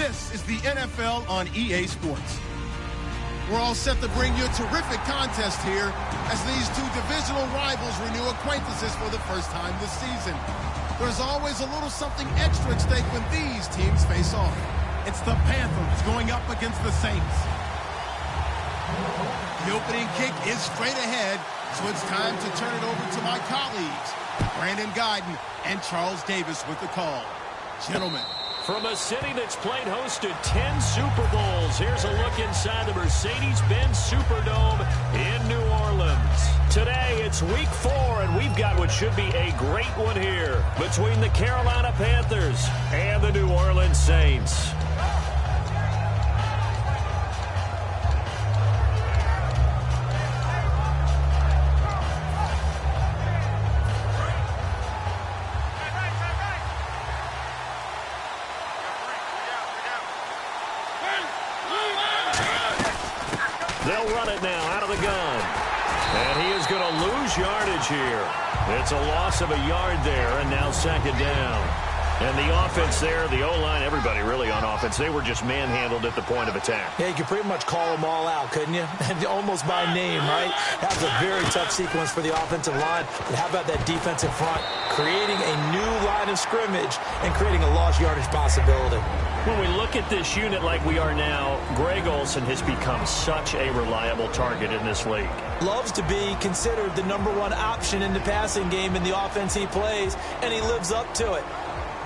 This is the NFL on EA Sports. We're all set to bring you a terrific contest here as these two divisional rivals renew acquaintances for the first time this season. There's always a little something extra at stake when these teams face off. It's the Panthers going up against the Saints. The opening kick is straight ahead, so it's time to turn it over to my colleagues, Brandon Guyton and Charles Davis with the call. Gentlemen. From a city that's played host to 10 Super Bowls, here's a look inside the Mercedes-Benz Superdome in New Orleans. Today, it's Week 4, and we've got what should be a great one here between the Carolina Panthers and the New Orleans Saints. They'll run it now out of the gun. And he is going to lose yardage here. It's a loss of a yard there, and now second down. And the offense there, the O-line, everybody really on offense, they were just manhandled at the point of attack. Yeah, you could pretty much call them all out, couldn't you? Almost by name, right? That was a very tough sequence for the offensive line. But how about that defensive front? Creating a new line of scrimmage and creating a lost yardage possibility. When we look at this unit like we are now, Greg Olsen has become such a reliable target in this league. Loves to be considered the #1 option in the passing game in the offense he plays, and he lives up to it.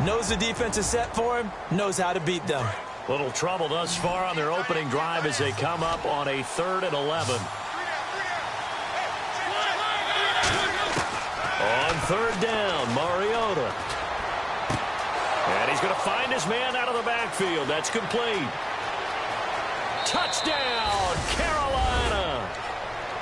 Knows the defense is set for him, knows how to beat them. Little trouble thus far on their opening drive as they come up on a 3rd and 11. On 3rd down, Mariota. And he's going to find his man out of the backfield. That's complete. Touchdown, Carolina.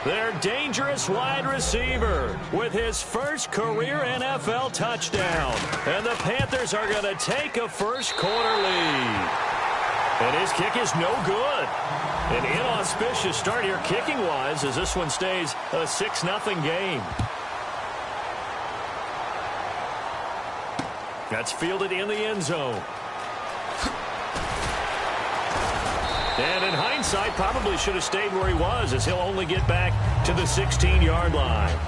Their dangerous wide receiver with his first career NFL touchdown. And the Panthers are going to take a first-quarter lead. And his kick is no good. An inauspicious start here kicking-wise as this one stays a 6-0 game. That's fielded in the end zone. And in hindsight, probably should have stayed where he was as he'll only get back to the 16-yard line.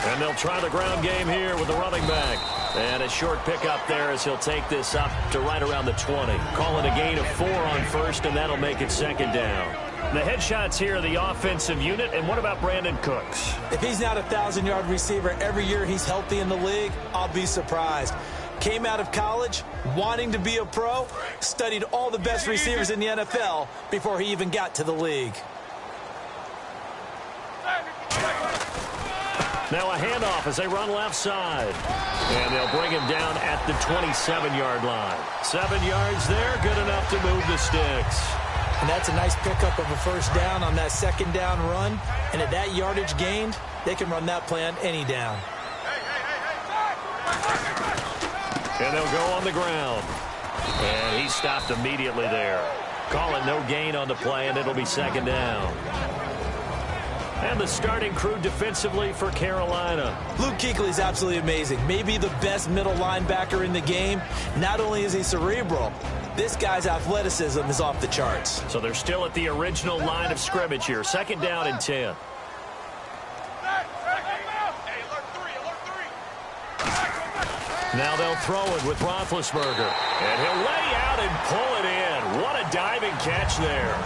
And they'll try the ground game here with the running back. And a short pickup there as he'll take this up to right around the 20. Call it a gain of 4 on first, and that'll make it second down. The headshots here are the offensive unit. And what about Brandon Cooks? If he's not a 1,000-yard receiver every year he's healthy in the league, I'll be surprised. Came out of college wanting to be a pro, studied all the best receivers in the NFL before he even got to the league. Now a handoff as they run left side. And they'll bring him down at the 27-yard line. 7 yards there, good enough to move the sticks. And that's a nice pickup of a first down on that second down run. And at that yardage gained, they can run that play on any down. And they'll go on the ground. And he's stopped immediately there. Call it no gain on the play, and it'll be second down. And the starting crew defensively for Carolina. Luke Kuechly is absolutely amazing. Maybe the best middle linebacker in the game. Not only is he cerebral, this guy's athleticism is off the charts. So they're still at the original line of scrimmage here. Second down and 10. Now they'll throw it with Roethlisberger. And he'll lay out and pull it in. What a diving catch there.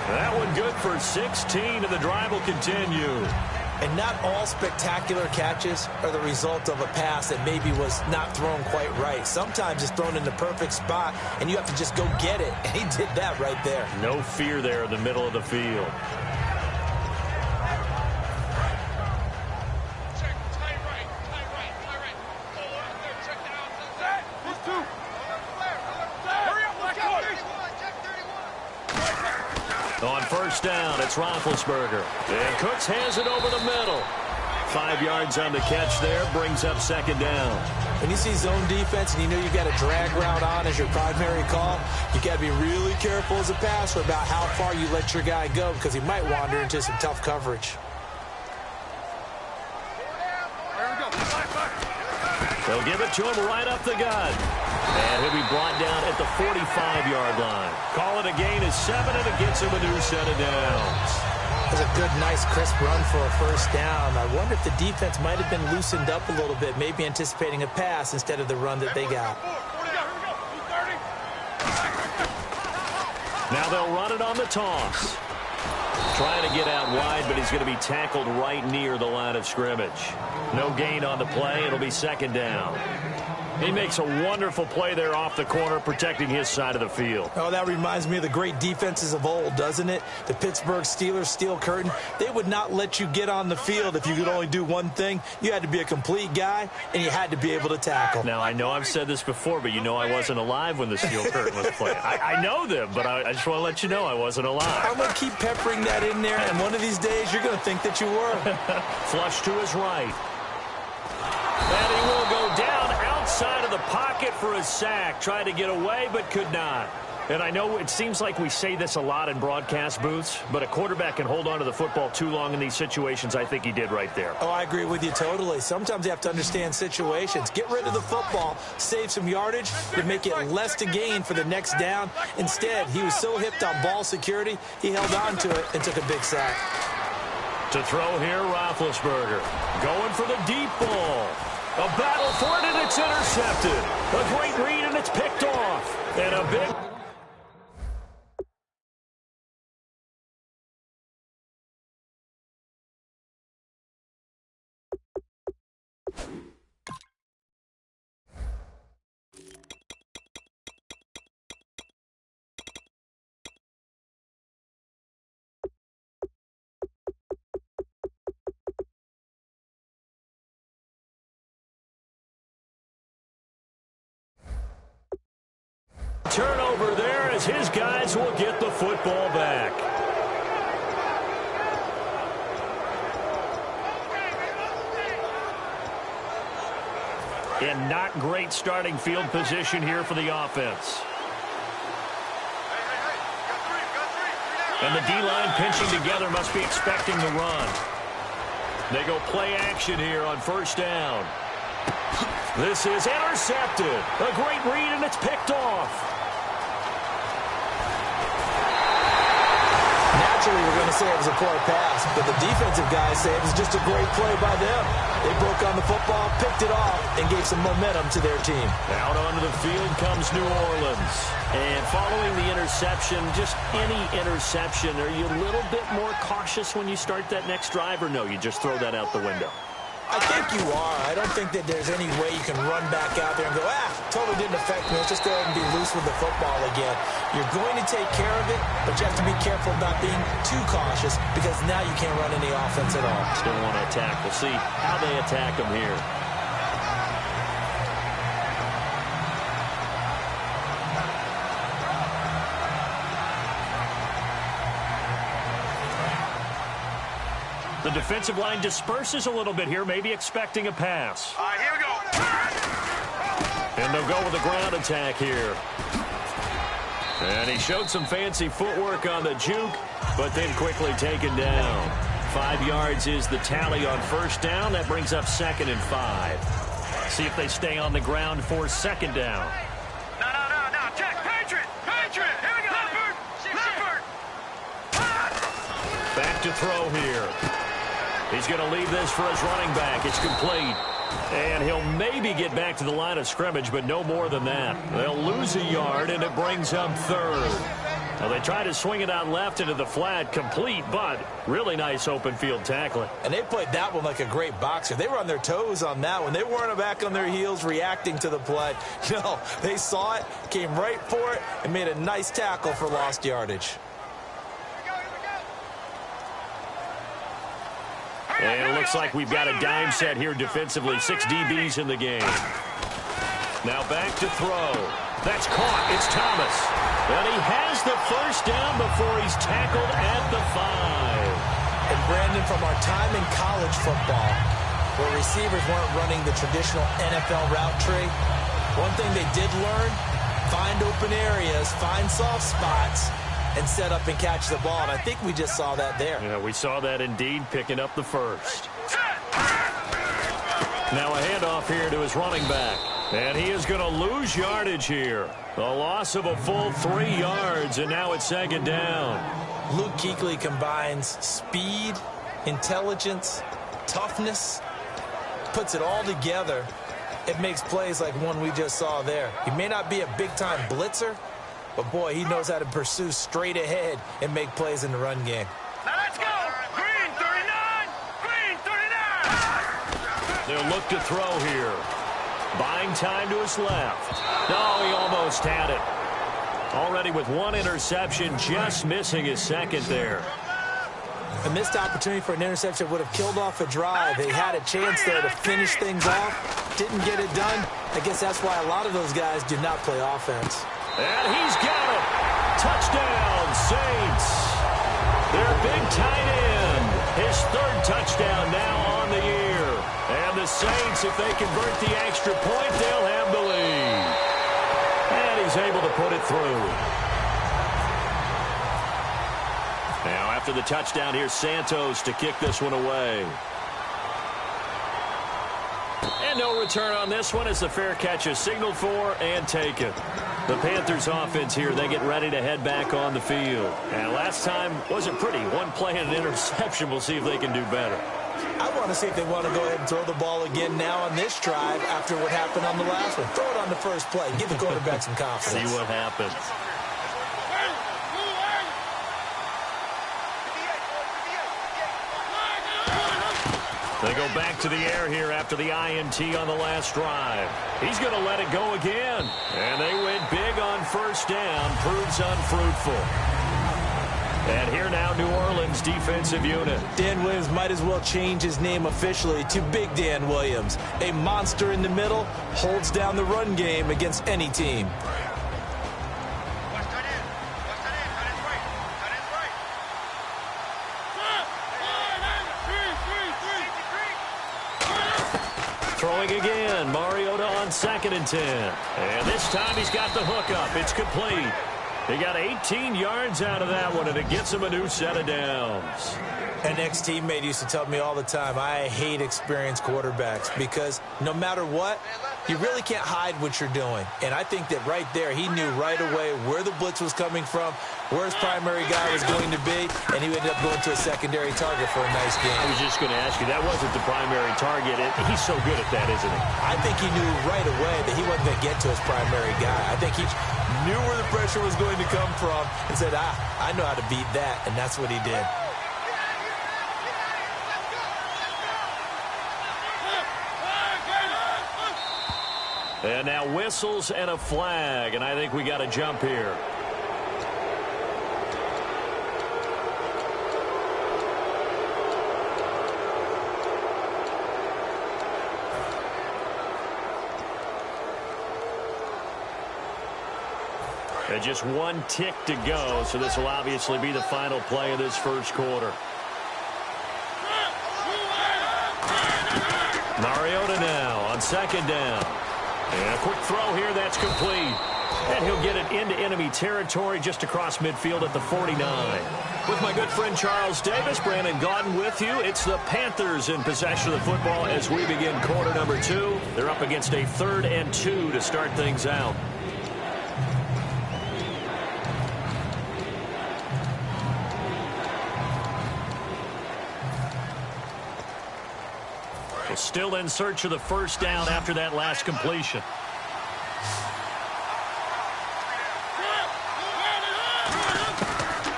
That one good for 16, and the drive will continue. And not all spectacular catches are the result of a pass that maybe was not thrown quite right. Sometimes it's thrown in the perfect spot, and you have to just go get it. And he did that right there. No fear there in the middle of the field. On first down, it's Roethlisberger. And Cooks has it over the middle. 5 yards on the catch there, brings up second down. When you see zone defense and you know you got a drag route on as your primary call, you got to be really careful as a passer about how far you let your guy go because he might wander into some tough coverage. They'll give it to him right up the gut. And he'll be brought down at the 45-yard line. Call it a gain of 7, and it gets him a new set of downs. That's a good, nice, crisp run for a first down. I wonder if the defense might have been loosened up a little bit, maybe anticipating a pass instead of the run that they got. Now they'll run it on the toss. Trying to get out wide, but he's going to be tackled right near the line of scrimmage. No gain on the play. It'll be second down. He makes a wonderful play there off the corner, protecting his side of the field. Oh, that reminds me of the great defenses of old, doesn't it? The Pittsburgh Steelers steel curtain. They would not let you get on the field if you could only do one thing. You had to be a complete guy, and you had to be able to tackle. Now, I know I've said this before, but you know I wasn't alive when the steel curtain was playing. I know them, but I just want to let you know I wasn't alive. I'm going to keep peppering that in there, and one of these days you're going to think that you were. Flush to his right. And he will go down outside of the pocket for a sack. Tried to get away, but could not. And I know it seems like we say this a lot in broadcast booths, but a quarterback can hold on to the football too long in these situations. I think he did right there. Oh, I agree with you totally. Sometimes you have to understand situations. Get rid of the football, save some yardage, to make it less to gain for the next down. Instead, he was so hipped on ball security, he held on to it and took a big sack. To throw here, Roethlisberger. Going for the deep ball. A battle for it, and it's intercepted. A great read, and it's picked off. And a big... turnover there as his guys will get the football back. And not great starting field position here for the offense. And the D-line pinching together must be expecting the run. They go play action here on first down. This is intercepted. A great read, and it's picked off. Naturally, we're going to say it was a poor pass, but the defensive guys say it was just a great play by them. They broke on the football, picked it off, and gave some momentum to their team. Out onto the field comes New Orleans. And following the interception, just any interception, are you a little bit more cautious when you start that next drive, or no, you just throw that out the window? I think you are. I don't think that there's any way you can run back out there and go, totally didn't affect me. Let's just go ahead and be loose with the football again. You're going to take care of it, but you have to be careful about being too cautious because now you can't run any offense at all. Still want to attack. We'll see how they attack them here. The defensive line disperses a little bit here, maybe expecting a pass. All right, here we go. And they'll go with a ground attack here. And he showed some fancy footwork on the juke, but then quickly taken down. 5 yards is the tally on first down. That brings up 2nd and 5. See if they stay on the ground for second down. No. Check. Patriot. Here we go. Leopard. Back to throw here. He's going to leave this for his running back. It's complete. And he'll maybe get back to the line of scrimmage, but no more than that. They'll lose a yard, and it brings up 3rd. Now they try to swing it out left into the flat, complete, but really nice open field tackling. And they played that one like a great boxer. They were on their toes on that one. They weren't back on their heels reacting to the play. No, they saw it, came right for it, and made a nice tackle for lost yardage. And it looks like we've got a dime set here defensively. 6 DBs in the game. Now back to throw. That's caught. It's Thomas. And he has the first down before he's tackled at the 5. And Brandon, from our time in college football, where receivers weren't running the traditional NFL route tree. One thing they did learn, find open areas, find soft spots, and set up and catch the ball. And I think we just saw that there. Yeah, we saw that indeed, picking up the first. Now a handoff here to his running back. And he is going to lose yardage here. A loss of a full 3 yards, and now it's second down. Luke Kuechly combines speed, intelligence, toughness, puts it all together. It makes plays like one we just saw there. He may not be a big-time blitzer, but, boy, he knows how to pursue straight ahead and make plays in the run game. Now let's go. Green 39. Green 39. They'll look to throw here. Buying time to his left. No, he almost had it. Already with 1 interception, just missing his second there. A missed opportunity for an interception would have killed off a drive. They had a chance there to finish things off. Didn't get it done. I guess that's why a lot of those guys do not play offense. And he's got it. Touchdown, Saints. Their big tight end. His 3rd touchdown now on the year. And the Saints, if they convert the extra point, they'll have the lead. And he's able to put it through. Now, after the touchdown, here's Santos to kick this one away. And no return on this one as the fair catch is signaled for and taken. The Panthers offense here, they get ready to head back on the field. And last time wasn't pretty. 1 play and an interception. We'll see if they can do better. I want to see if they want to go ahead and throw the ball again now on this drive after what happened on the last one. Throw it on the first play. Give the quarterback some confidence. See what happens. They go back to the air here after the INT on the last drive. He's going to let it go again. And they win big on first down. Proves unfruitful. And here now, New Orleans defensive unit. Dan Williams might as well change his name officially to Big Dan Williams. A monster in the middle, holds down the run game against any team. Throwing again, Mariota on 2nd and 10. And this time he's got the hook up. It's complete. He got 18 yards out of that one, and it gets him a new set of downs. An ex-teammate used to tell me all the time, I hate experienced quarterbacks because no matter what, you really can't hide what you're doing. And I think that right there, he knew right away where the blitz was coming from, where his primary guy was going to be, and he ended up going to a secondary target for a nice game. I was just going to ask you, that wasn't the primary target. He's so good at that, isn't he? I think he knew right away that he wasn't going to get to his primary guy. I think he knew where the pressure was going to come from and said, I know how to beat that, and that's what he did. And now whistles and a flag, and I think we got a jump here. And just 1 tick to go, so this will obviously be the final play of this first quarter. Mariota now on 2nd down. And a quick throw here, that's complete. And he'll get it into enemy territory just across midfield at the 49. With my good friend Charles Davis, Brandon Gaudin with you. It's the Panthers in possession of the football as we begin quarter number 2. They're up against a 3rd and 2 to start things out. Still in search of the first down after that last completion.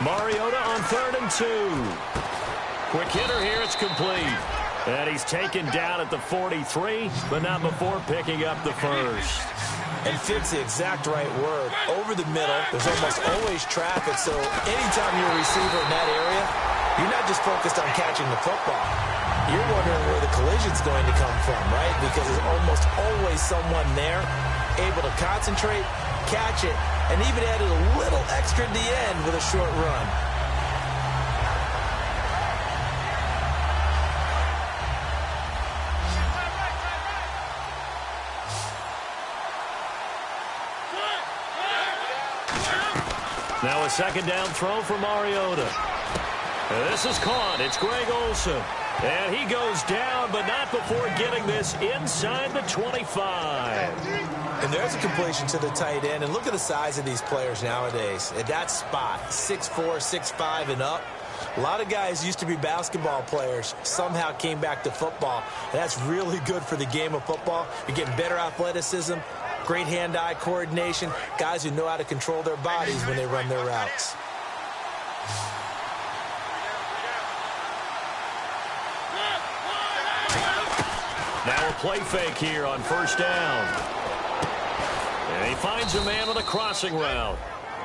Mariota on 3rd and 2. Quick hitter here, it's complete. And he's taken down at the 43, but not before picking up the first. And fits the exact right word. Over the middle, there's almost always traffic, so anytime you're a receiver in that area, you're not just focused on catching the football. You're wondering where the collision's going to come from, right? Because there's almost always someone there able to concentrate, catch it, and even added a little extra at the end with a short run. Now a second down throw for Mariota. This is caught. It's Greg Olsen. And he goes down, but not before getting this inside the 25. And there's a completion to the tight end. And look at the size of these players nowadays. At that spot, 6'4", 6'5", and up. A lot of guys used to be basketball players, somehow came back to football. And that's really good for the game of football. You're getting better athleticism, great hand-eye coordination, guys who know how to control their bodies when they run their routes. Now a play fake here on first down. And he finds a man with a crossing route.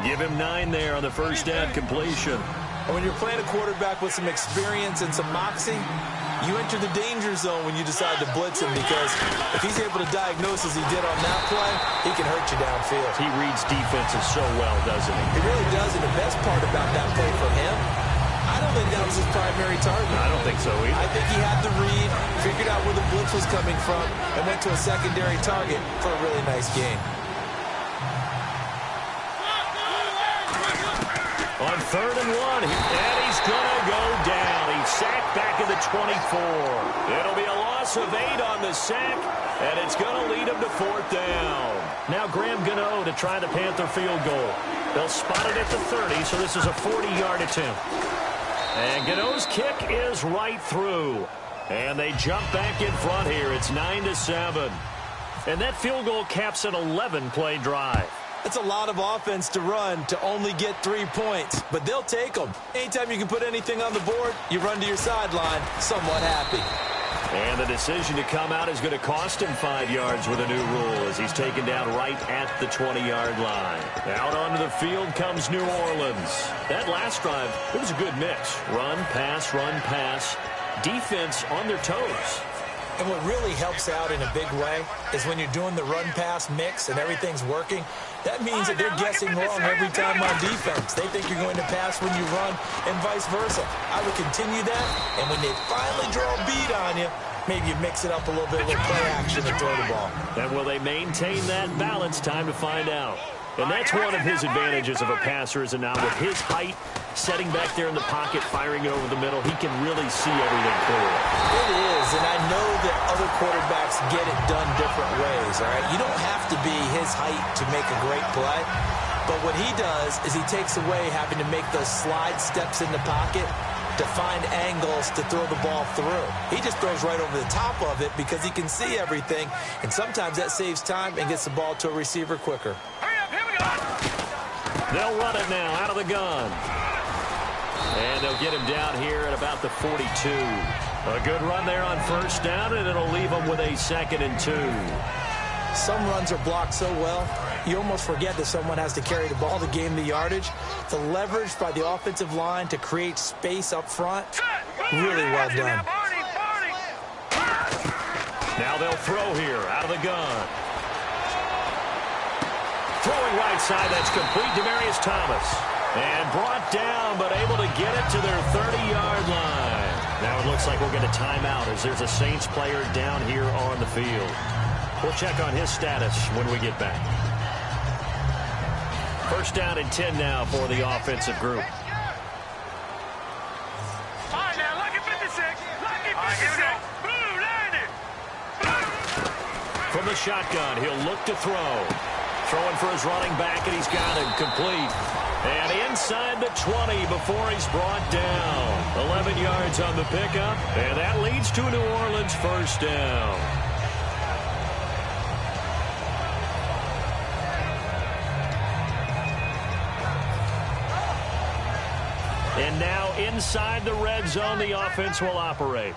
Give him 9 there on the first down completion. And when you're playing a quarterback with some experience and some moxie, you enter the danger zone when you decide to blitz him, because if he's able to diagnose as he did on that play, he can hurt you downfield. He reads defenses so well, doesn't he? He really does, and the best part about that play for him, I don't think that was his primary target. I don't think so either. I think he had the read, figured out where the blitz was coming from, and went to a secondary target for a really nice gain. On 3rd and 1, and he's going to go down. He's sacked back at the 24. It'll be a loss of 8 on the sack, and it's going to lead him to 4th down. Now Graham Gano to try the Panther field goal. They'll spot it at the 30, so this is a 40-yard attempt. And Gano's kick is right through. And they jump back in front here. It's 9-7. And that field goal caps an 11-play drive. That's a lot of offense to run to only get 3 points, but they'll take them. Anytime you can put anything on the board, you run to your sideline somewhat happy. And the decision to come out is going to cost him 5 yards with a new rule as he's taken down right at the 20-yard line. Out onto the field comes New Orleans. That last drive, it was a good mix. Run, pass, defense on their toes. And what really helps out in a big way is when you're doing the run-pass mix and everything's working, that means that they're guessing wrong every time on defense. They think you're going to pass when you run and vice versa. I would continue that, and when they finally draw a beat on you, maybe you mix it up a little bit with play action and throw the ball. And will they maintain that balance? Time to find out. And that's one of his advantages of a passer, is now with his height, setting back there in the pocket, firing it over the middle, he can really see everything clearly. It is, and I know that other quarterbacks get it done different ways, all right? You don't have to be his height to make a great play, but what he does is he takes away having to make those slide steps in the pocket to find angles to throw the ball through. He just throws right over the top of it because he can see everything, and sometimes that saves time and gets the ball to a receiver quicker. They'll run it now out of the gun. And they'll get him down here at about the 42. A good run there on first down, and it'll leave him with a 2nd and 2. Some runs are blocked so well, you almost forget that someone has to carry the ball to gain the yardage. The leverage by the offensive line to create space up front, really well done. Now they'll throw here out of the gun. Throwing right side, that's complete. Demaryius Thomas. And brought down, but able to get it to their 30-yard line. Now it looks like we're going to time out as there's a Saints player down here on the field. We'll check on his status when we get back. First down and 10 now for the offensive group. All right, now, lucky 56. Lucky 56. Boom, landed. From the shotgun, he'll look to throw. Throwing for his running back, and he's got him complete. And inside the 20 before he's brought down. 11 yards on the pickup, and that leads to a New Orleans first down. And now inside the red zone, the offense will operate.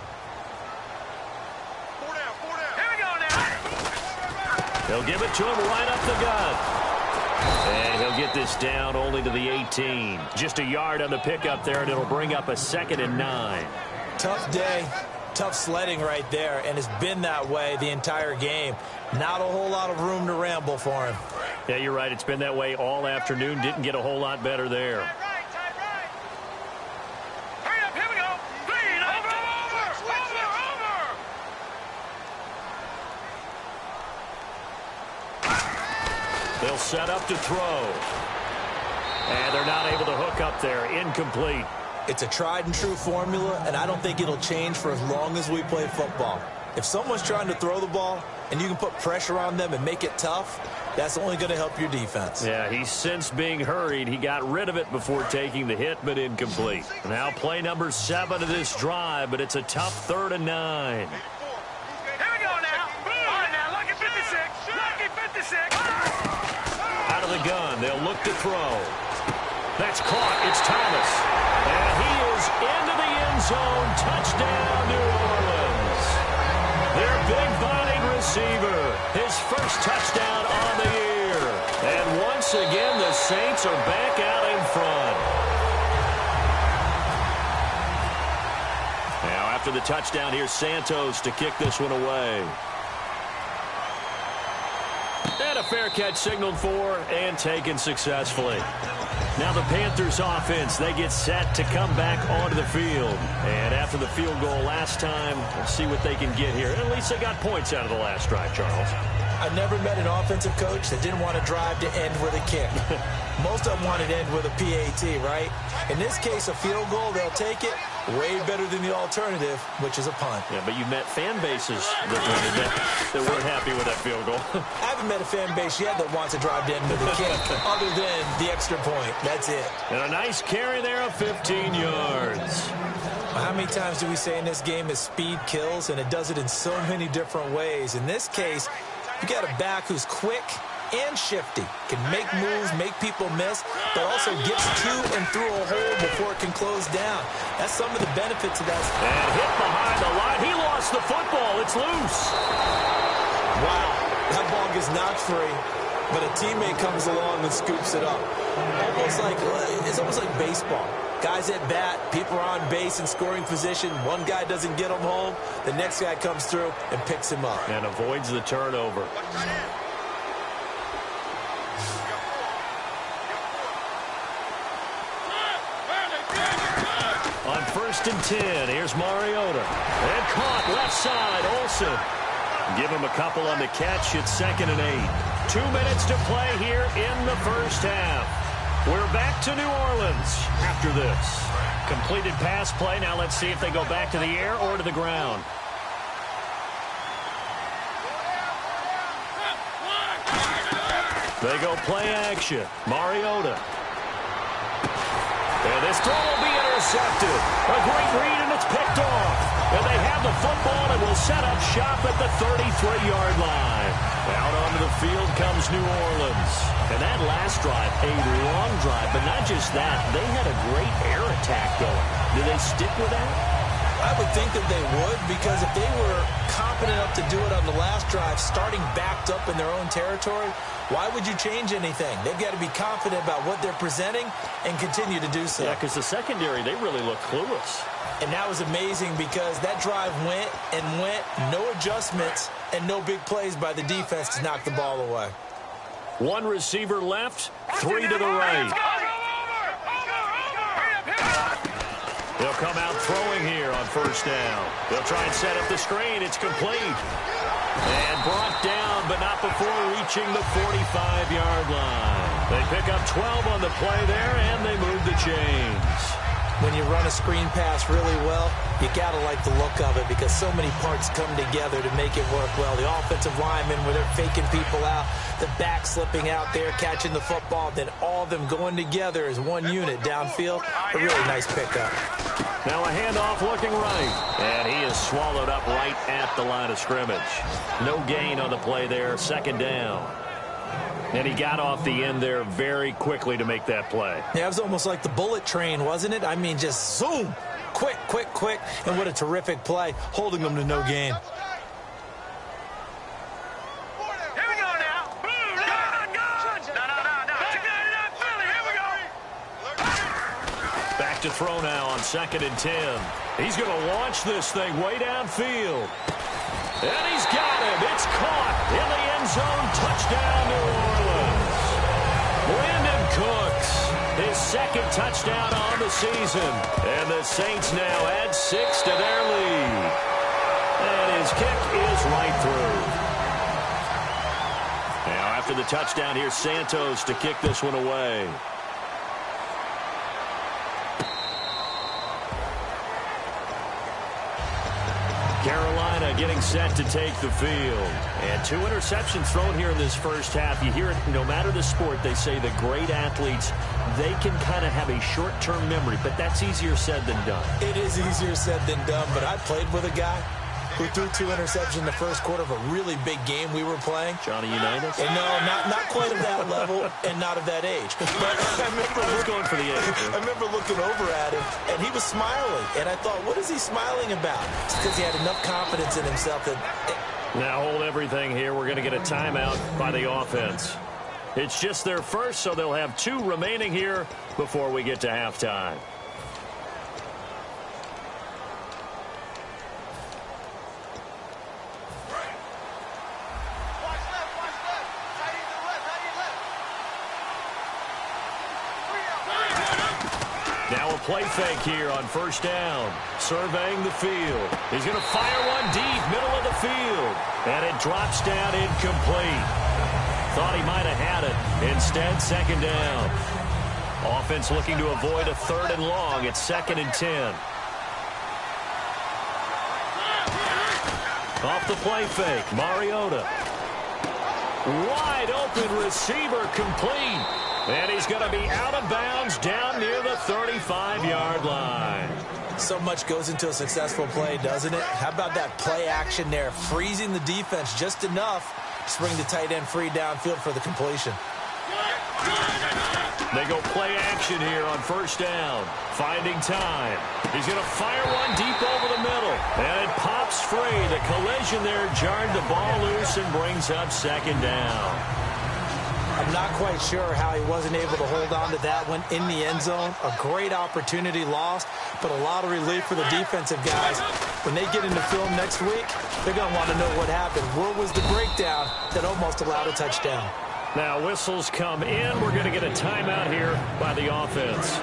They'll give it to him right up the gut. And he'll get this down only to the 18. Just a yard on the pickup there, and it'll bring up a 2nd and 9. Tough day, tough sledding right there, and it's been that way the entire game. Not a whole lot of room to ramble for him. Yeah, you're right. It's been that way all afternoon. Didn't get a whole lot better there. They'll set up to throw. And they're not able to hook up there. Incomplete. It's a tried-and-true formula, and I don't think it'll change for as long as we play football. If someone's trying to throw the ball and you can put pressure on them and make it tough, that's only going to help your defense. Yeah, he's since being hurried. He got rid of it before taking the hit, but incomplete. Now play number 7 of this drive, but it's a tough 3rd and 9. Here we go now. All right, now, lucky 56. Lucky 56. Out of the gun, they'll look to throw. That's caught. It's Thomas. And he is into the end zone. Touchdown, New Orleans. Their big-bodied receiver. His first touchdown on the year. And once again, the Saints are back out in front. Now, after the touchdown, here's Santos to kick this one away. And a fair catch signaled for and taken successfully. Now the Panthers offense, they get set to come back onto the field. And after the field goal last time, we'll see what they can get here. At least they got points out of the last drive, Charles. I never met an offensive coach that didn't want to drive to end with a kick. Most of them wanted to end with a PAT, right? In this case, a field goal, they'll take it. Way better than the alternative, which is a punt. Yeah, but you met fan bases that weren't happy with that field goal. I haven't met a fan base yet that wants to drive to end with a kick, other than the extra point. That's it. And a nice carry there of 15 yards. How many times do we say in this game that speed kills, and it does it in so many different ways? In this case, you got a back who's quick and shifty, can make moves, make people miss, but also gets to and through a hole before it can close down. That's some of the benefits of that. And hit behind the line. He lost the football. It's loose. Wow, that ball gets knocked free, but a teammate comes along and scoops it up. It's almost like baseball. Guys at bat, people are on base in scoring position. One guy doesn't get him home. The next guy comes through and picks him up. And avoids the turnover. On 1st and 10, here's Mariota. And caught left side, Olsen. Give him a couple on the catch. It's 2nd and 8. 2 minutes to play here in the first half. We're back to New Orleans after this. Completed pass play. Now let's see if they go back to the air or to the ground. They go play action. Mariota. And this throw will be intercepted. A great read, and it's picked off. And they have the football and will set up shop at the 33-yard line. Out onto the field comes New Orleans. And that last drive, a long drive, but not just that. They had a great air attack going. Do they stick with that? I would think that they would, because if they were competent enough to do it on the last drive, starting backed up in their own territory, why would you change anything? They've got to be confident about what they're presenting and continue to do so. Yeah, because the secondary, they really look clueless. And that was amazing because that drive went and went, no adjustments, and no big plays by the defense to knock the ball away. One receiver left, 3 to the right. They'll come out throwing here on 1st down. They'll try and set up the screen. It's complete. And brought down, but not before reaching the 45-yard line. They pick up 12 on the play there, and they move the chains. When you run a screen pass really well, you got to like the look of it because so many parts come together to make it work well. The offensive linemen, where they're faking people out, the back slipping out there, catching the football, then all of them going together as one unit downfield. A really nice pickup. Now a handoff looking right. And he is swallowed up right at the line of scrimmage. No gain on the play there, 2nd down. And he got off the end there very quickly to make that play. Yeah, it was almost like the bullet train, wasn't it? I mean, just zoom. Quick, quick, quick. And what a terrific play, holding them to no gain. Here we go now. Boom. No. Check it out, Philly. Here we go. Back to throw now on 2nd and 10. He's going to launch this thing way downfield. And he's got him. It's caught in the end zone. Touchdown, New Orleans. Brandon Cooks, his 2nd touchdown on the season. And the Saints now add 6 to their lead. And his kick is right through. Now after the touchdown, here's Santos to kick this one away. Carolina getting set to take the field. And 2 interceptions thrown here in this first half. You hear it, no matter the sport, they say the great athletes, they can kind of have a short-term memory, but that's easier said than done. It is easier said than done, but I played with a guy who threw 2 interceptions in the first quarter of a really big game we were playing. Johnny Unitas? And no, not quite of that level and not of that age. But I was going for the age. I remember looking over at him, and he was smiling. And I thought, what is he smiling about? It's because he had enough confidence in himself that... Now hold everything here. We're going to get a timeout by the offense. It's just their first, so they'll have 2 remaining here before we get to halftime. Now a play fake here on first down. Surveying the field. He's going to fire one deep, middle of the field. And it drops down incomplete. Thought he might have had it. Instead, second down. Offense looking to avoid a 3rd and long. It's 2nd and 10. Off the play fake, Mariota. Wide open receiver complete. And he's going to be out of bounds down near the 35-yard line. So much goes into a successful play, doesn't it? How about that play action there, freezing the defense just enough to bring the tight end free downfield for the completion. They go play action here on first down. Finding time. He's going to fire one deep over the middle. And it pops free. The collision there jarred the ball loose and brings up second down. I'm not quite sure how he wasn't able to hold on to that one in the end zone. A great opportunity lost, but a lot of relief for the defensive guys. When they get into film next week, they're going to want to know what happened. Where was the breakdown that almost allowed a touchdown? Now whistles come in. We're going to get a timeout here by the offense.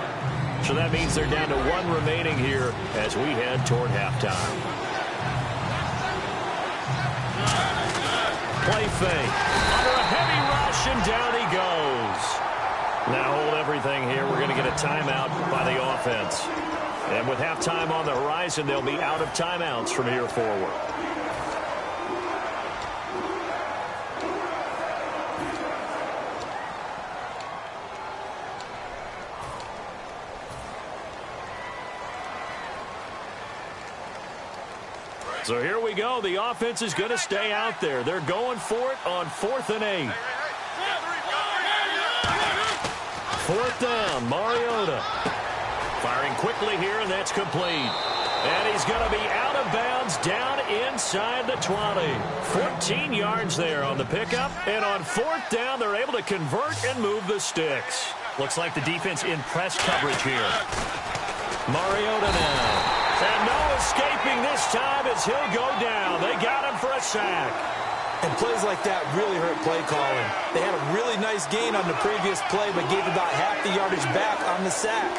So that means they're down to 1 remaining here as we head toward halftime. Play fake. Under a heavy rush, and down he goes. Now hold everything here. We're going to get a timeout by the offense. And with halftime on the horizon, they'll be out of timeouts from here forward. So here we go. The offense is going to stay out there. They're going for it on 4th and 8. 4th down, Mariota. Firing quickly here, and that's complete. And he's going to be out of bounds down inside the 20. 14 yards there on the pickup. And on 4th down, they're able to convert and move the sticks. Looks like the defense in press coverage here. Mariota now. And no escaping this time as he'll go down. They got him for a sack. And plays like that really hurt play calling. They had a really nice gain on the previous play, but gave about half the yardage back on the sack.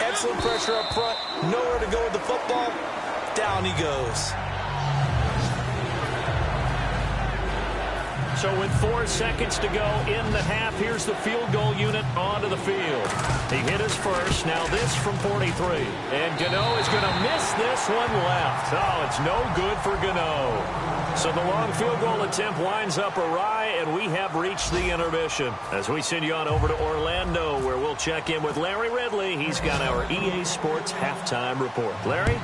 Excellent pressure up front. Nowhere to go with the football. Down he goes. So with 4 seconds to go in the half, here's the field goal unit onto the field. He hit his first. Now this from 43. And Gano is going to miss this one left. Oh, it's no good for Gano. So the long field goal attempt winds up awry, and we have reached the intermission. As we send you on over to Orlando, where we'll check in with Larry Ridley. He's got our EA Sports halftime report. Larry?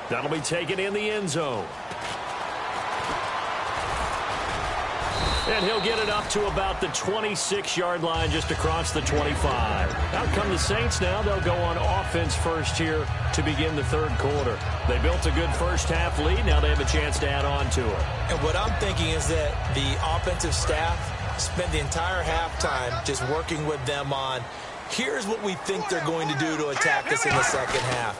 That'll be taken in the end zone. And he'll get it up to about the 26-yard line, just across the 25. Out come the Saints now. They'll go on offense first here to begin the 3rd quarter. They built a good first-half lead. Now they have a chance to add on to it. And what I'm thinking is that the offensive staff spent the entire halftime just working with them on, here's what we think they're going to do to attack us in the second half.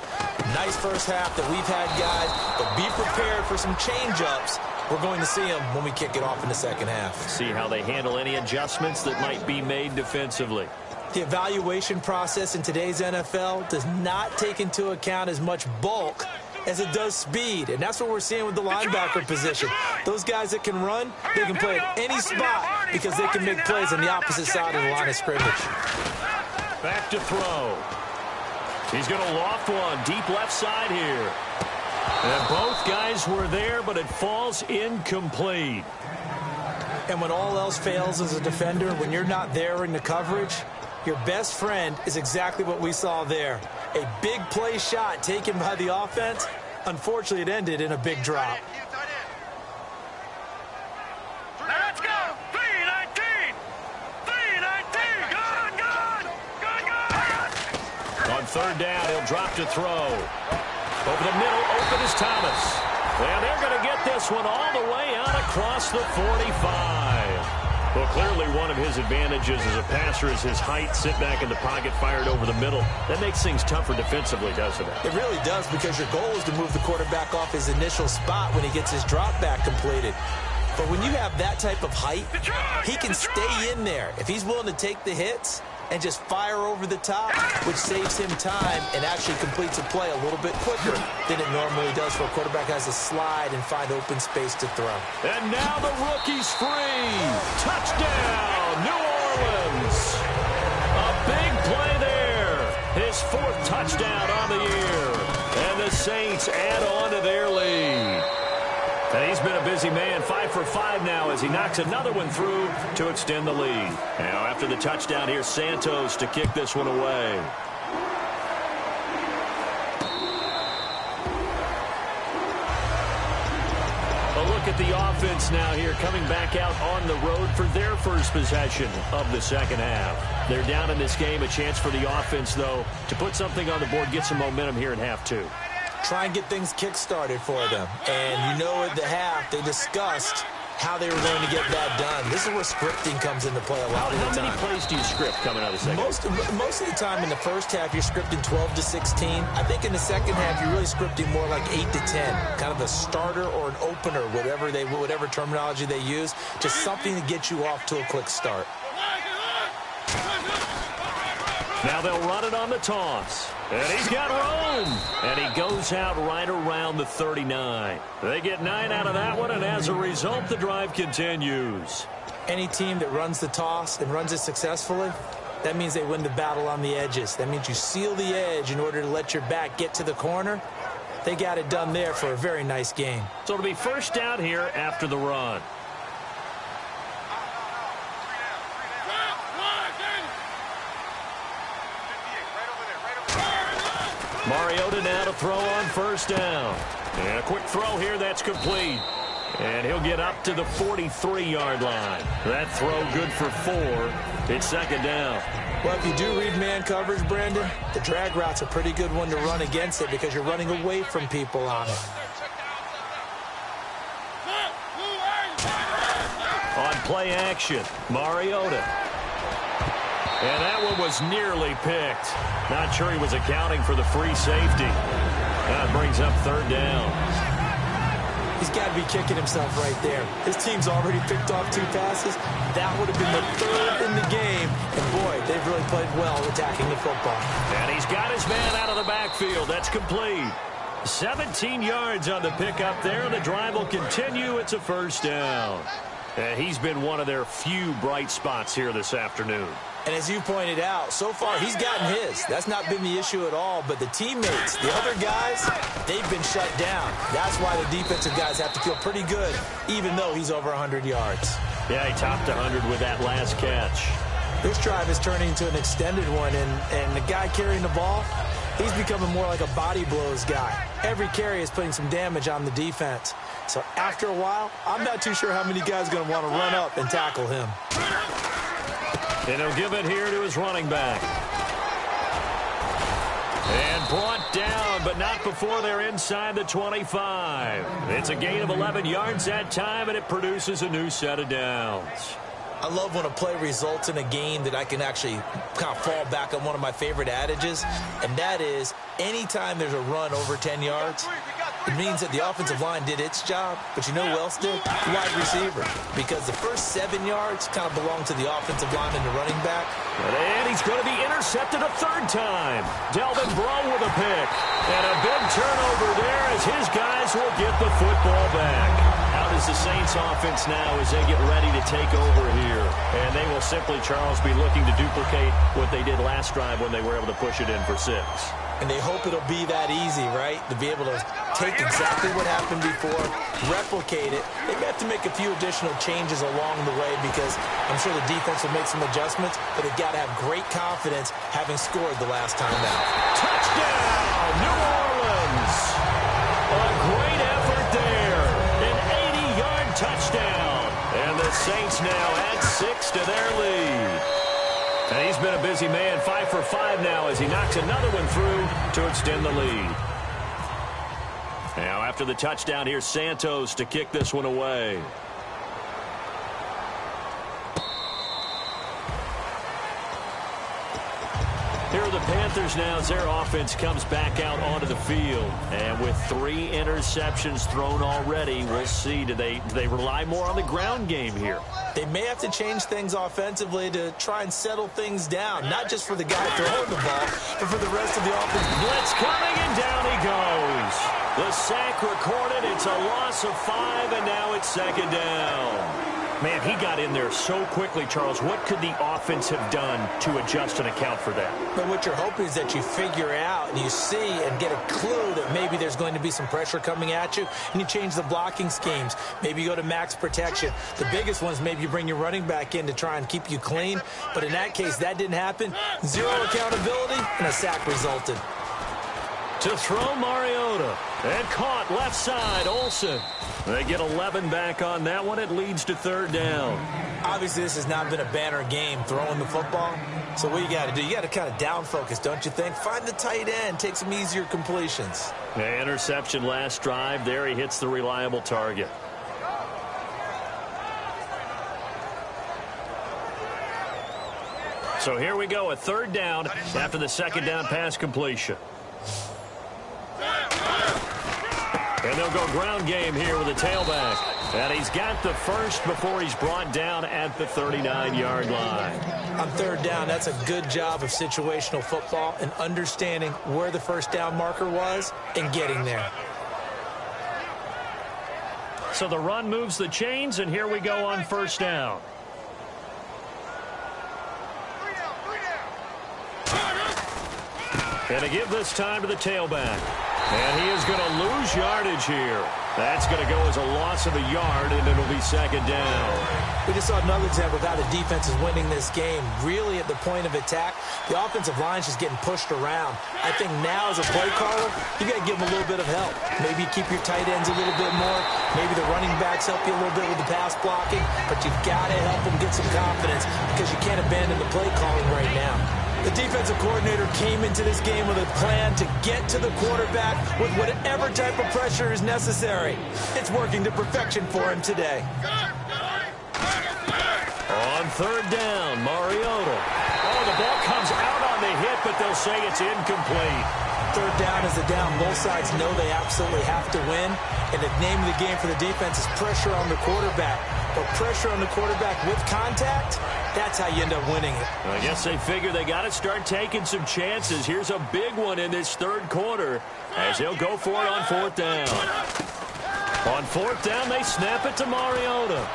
Nice first half that we've had, guys, but be prepared for some change-ups. We're going to see them when we kick it off in the second half. See how they handle any adjustments that might be made defensively. The evaluation process in today's NFL does not take into account as much bulk as it does speed, and that's what we're seeing with the linebacker position. Those guys that can run, they can play at any spot because they can make plays on the opposite side of the line of scrimmage. Back to throw. He's going to loft one deep left side here. And both guys were there, but it falls incomplete. And when all else fails as a defender, when you're not there in the coverage, your best friend is exactly what we saw there. A big play shot taken by the offense. Unfortunately, it ended in a big drop. Let's go! 319! 319! Good! On third down, he'll drop to throw. Over the middle, open is Thomas. And they're going to get this one all the way out across the 45. Well, clearly one of his advantages as a passer is his height. Sit back in the pocket, fired over the middle. That makes things tougher defensively, doesn't it? It really does, because your goal is to move the quarterback off his initial spot when he gets his drop back completed. But when you have that type of height, he can stay in there. If he's willing to take the hits and just fire over the top, which saves him time and actually completes a play a little bit quicker than it normally does for a quarterback has to slide and find open space to throw. And now the rookie's free. Touchdown, New Orleans. A big play there. His 4th touchdown on the year. And the Saints add on to their lead. And he's been a busy man, 5 for 5 now as he knocks another one through to extend the lead. Now after the touchdown, here's Santos to kick this one away. A look at the offense now here, coming back out on the road for their first possession of the second half. They're down in this game, a chance for the offense, though, to put something on the board, get some momentum here in half 2. Try and get things kick-started for them. And you know at the half, they discussed how they were going to get that done. This is where scripting comes into play a lot of the time. How many plays do you script coming out of the second? Most of the time in the first half, you're scripting 12 to 16. I think in the second half, you're really scripting more like 8 to 10. Kind of a starter or an opener, whatever terminology they use. Just something to get you off to a quick start. Now they'll run it on the toss. And he's got room. And he goes out right around the 39. They get 9 out of that one, and as a result, the drive continues. Any team that runs the toss and runs it successfully, that means they win the battle on the edges. That means you seal the edge in order to let your back get to the corner. They got it done there for a very nice game. So it'll be first down here after the run. Mariota now to throw on first down. And a quick throw here, that's complete. And he'll get up to the 43-yard line. That throw good for 4. It's second down. Well, if you do read man coverage, Brandon, the drag route's a pretty good one to run against it because you're running away from people on it. On play action, Mariota. And that one was nearly picked. Not sure he was accounting for the free safety. That brings up third down. He's got to be kicking himself right there. His team's already picked off 2 passes. That would have been the 3rd in the game. And, boy, they've really played well attacking the football. And he's got his man out of the backfield. That's complete. 17 yards on the pickup there. The drive will continue. It's a first down. And he's been one of their few bright spots here this afternoon. And as you pointed out, so far he's gotten his. That's not been the issue at all. But the teammates, the other guys, they've been shut down. That's why the defensive guys have to feel pretty good, even though he's over 100 yards. Yeah, he topped 100 with that last catch. This drive is turning into an extended one, and the guy carrying the ball, he's becoming more like a body blows guy. Every carry is putting some damage on the defense. So after a while, I'm not too sure how many guys are going to want to run up and tackle him. And he'll give it here to his running back. And brought down, but not before they're inside the 25. It's a gain of 11 yards that time, and it produces a new set of downs. I love when a play results in a game that I can actually kind of fall back on one of my favorite adages, and that is anytime there's a run over 10 yards, it means that the offensive line did its job, but you know who else did? The wide receiver. Because the first 7 yards kind of belong to the offensive line and the running back. And he's going to be intercepted a 3rd time. Delvin Breaux with a pick. And a big turnover there as his guys will get the football back. How does the Saints offense now as they get ready to take over here? And they will simply, Charles, be looking to duplicate what they did last drive when they were able to push it in for 6. And they hope it'll be that easy, right? To be able to take exactly what happened before, replicate it. They may have to make a few additional changes along the way because I'm sure the defense will make some adjustments, but they've got to have great confidence having scored the last time out. Touchdown, New Orleans! A great effort there. An 80-yard touchdown. And the Saints now add 6 to their lead. And he's been a busy man, 5 for 5 now as he knocks another one through to extend the lead. Now after the touchdown, here's Santos to kick this one away. Here are the Panthers now as their offense comes back out onto the field. And with 3 interceptions thrown already, we'll see. Do they rely more on the ground game here? They may have to change things offensively to try and settle things down, not just for the guy throwing the ball, but for the rest of the offense. Blitz coming, and down he goes. The sack recorded. It's a loss of 5, and now it's second down. Man, he got in there so quickly, Charles. What could the offense have done to adjust and account for that? But what you're hoping is that you figure out and you see and get a clue that maybe there's going to be some pressure coming at you, and you change the blocking schemes. Maybe you go to max protection. The biggest one is maybe you bring your running back in to try and keep you clean. But in that case, that didn't happen. 0 accountability, and a sack resulted. To throw Mariota. And caught left side, Olsen. They get 11 back on that one. It leads to third down. Obviously, this has not been a banner game throwing the football. So what you got to do, you got to kind of down focus, don't you think? Find the tight end, take some easier completions. Yeah, interception last drive. There he hits the reliable target. So here we go, a third down after the second down pass completion. And they'll go ground game here with a tailback. And he's got the first before he's brought down at the 39-yard line. On third down, that's a good job of situational football and understanding where the first down marker was and getting there. So the run moves the chains, and here we go on first down. And to give this time to the tailback. And he is going to lose yardage here. That's going to go as a loss of a yard, and it'll be second down. We just saw another example of how the defense is winning this game. Really at the point of attack, the offensive line is just getting pushed around. I think now as a play caller, you got to give them a little bit of help. Maybe keep your tight ends a little bit more. Maybe the running backs help you a little bit with the pass blocking. But you've got to help them get some confidence because you can't abandon the play calling right now. The defensive coordinator came into this game with a plan to get to the quarterback with whatever type of pressure is necessary. It's working to perfection for him today. On third down, Mariota. Oh, the ball comes out on the hit, but they'll say it's incomplete. Third down is a down. Both sides know they absolutely have to win. And the name of the game for the defense is pressure on the quarterback. But pressure on the quarterback with contact, that's how you end up winning it. I guess they figure they got to start taking some chances. Here's a big one in this third quarter as they'll go for it on fourth down. On fourth down, they snap it to Mariota.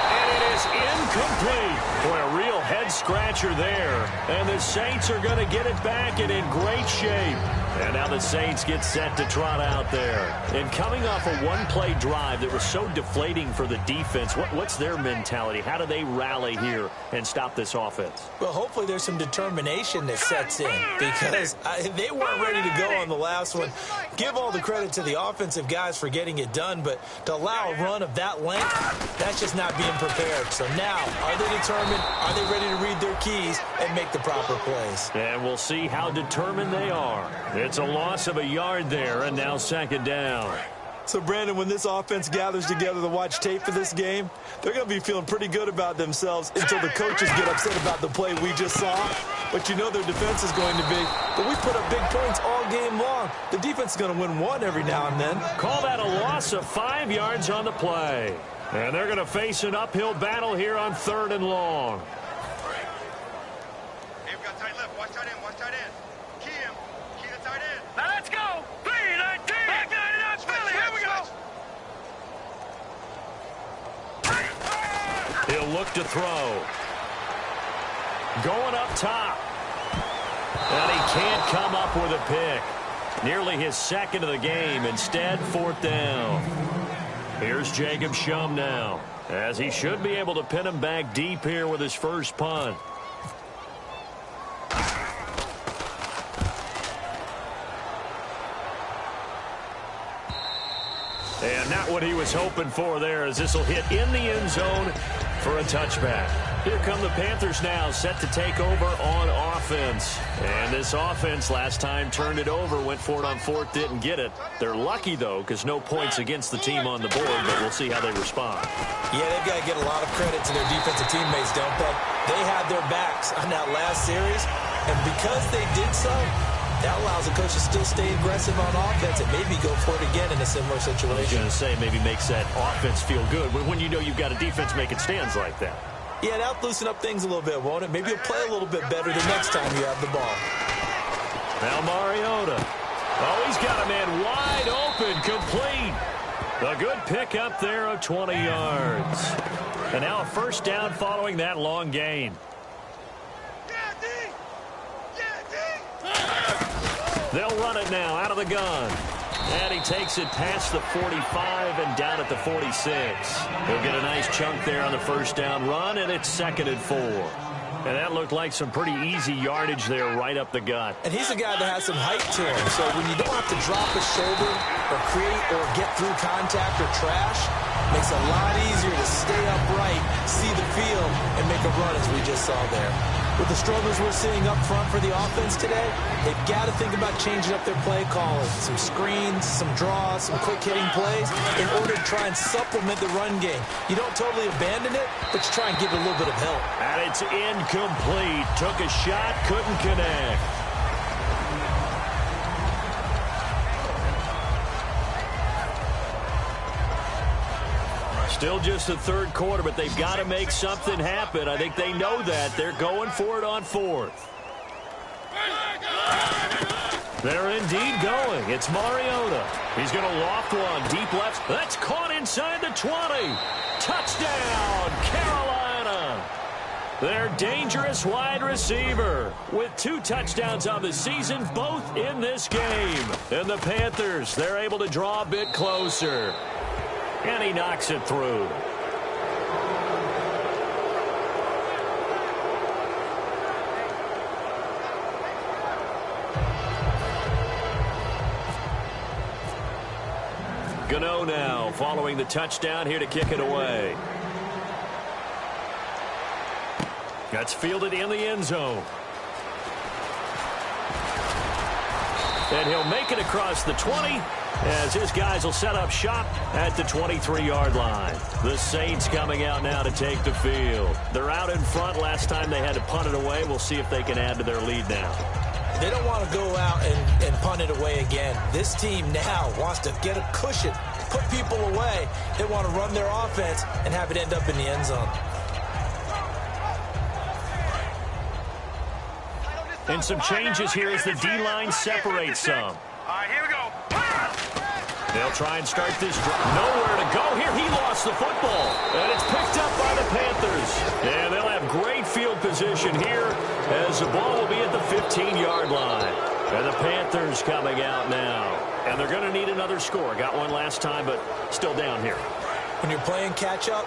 And it is incomplete. Boy, a real head-scratcher there. And the Saints are going to get it back and in great shape. And now the Saints get set to trot out there. And coming off a one-play drive that was so deflating for the defense, what's their mentality? How do they rally here and stop this offense? Well, hopefully there's some determination that sets in because they weren't ready to go on the last one. Give all the credit to the offensive guys for getting it done, but to allow a run of that length, that's just not being prepared. So now, are they determined? Are they ready to read their keys and make the proper plays? And we'll see how determined they are. It's a loss of a yard there, and now second down. So, Brandon, when this offense gathers together to watch tape for this game, they're going to be feeling pretty good about themselves until the coaches get upset about the play we just saw. But you know their defense is going to be. But we put up big points all game long. The defense is going to win one every now and then. Call that a loss of 5 yards on the play. And they're going to face an uphill battle here on third and long. Hey, we've got tight left. Watch tight end. Watch tight end. Key him. Key the tight end. Now let's go. 3-19. Back 99. Philly. Here we go. He'll look to throw. Going up top. And he can't come up with a pick. Nearly his second of the game. Instead, 4th down. Here's Jacob Shum now, as he should be able to pin him back deep here with his first punt. And not what he was hoping for there, as this will hit in the end zone for a touchback. Here come the Panthers now, set to take over on offense. And this offense last time turned it over, went for it on 4th, didn't get it. They're lucky, though, because no points against the team on the board, but we'll see how they respond. Yeah, they've got to get a lot of credit to their defensive teammates, don't they? They had their backs on that last series, and because they did so, that allows the coach to still stay aggressive on offense and maybe go for it again in a similar situation. I was going to say, maybe makes that offense feel good when you know you've got a defense making stands like that. Yeah, that'll loosen up things a little bit, won't it? Maybe you'll play a little bit better the next time you have the ball. Now Mariota. Oh, he's got a man wide open, complete. A good pick up there of 20 yards. And now a first down following that long gain. They'll run it now out of the gun. And he takes it past the 45 and down at the 46. He'll get a nice chunk there on the first down run, and it's 2nd and 4. And that looked like some pretty easy yardage there right up the gut. And he's a guy that has some height to him. So when you don't have to drop a shoulder or create or get through contact or trash, makes it a lot easier to stay upright, see the field, and make a run as we just saw there. With the struggles we're seeing up front for the offense today, they've got to think about changing up their play calling. Some screens, some draws, some quick-hitting plays in order to try and supplement the run game. You don't totally abandon it, but you try and give it a little bit of help. And it's incomplete. Took a shot, couldn't connect. Still just the 3rd quarter, but they've got to make something happen. I think they know that. They're going for it on 4th. They're indeed going. It's Mariota. He's going to loft one. Deep left. That's caught inside the 20. Touchdown, Carolina. Their dangerous wide receiver with 2 touchdowns on the season, both in this game. And the Panthers, they're able to draw a bit closer. And he knocks it through. Gano now following the touchdown here to kick it away. That's fielded in the end zone. And he'll make it across the 20 as his guys will set up shop at the 23-yard line. The Saints coming out now to take the field. They're out in front. Last time they had to punt it away. We'll see if they can add to their lead now. They don't want to go out and punt it away again. This team now wants to get a cushion, put people away. They want to run their offense and have it end up in the end zone. And some changes here as the D-line separates some. All right, here we go. They'll try and start this drive. Nowhere to go here. He lost the football. And it's picked up by the Panthers. And they'll have great field position here as the ball will be at the 15-yard line. And the Panthers coming out now. And they're going to need another score. Got one last time, but still down here. When you're playing catch-up,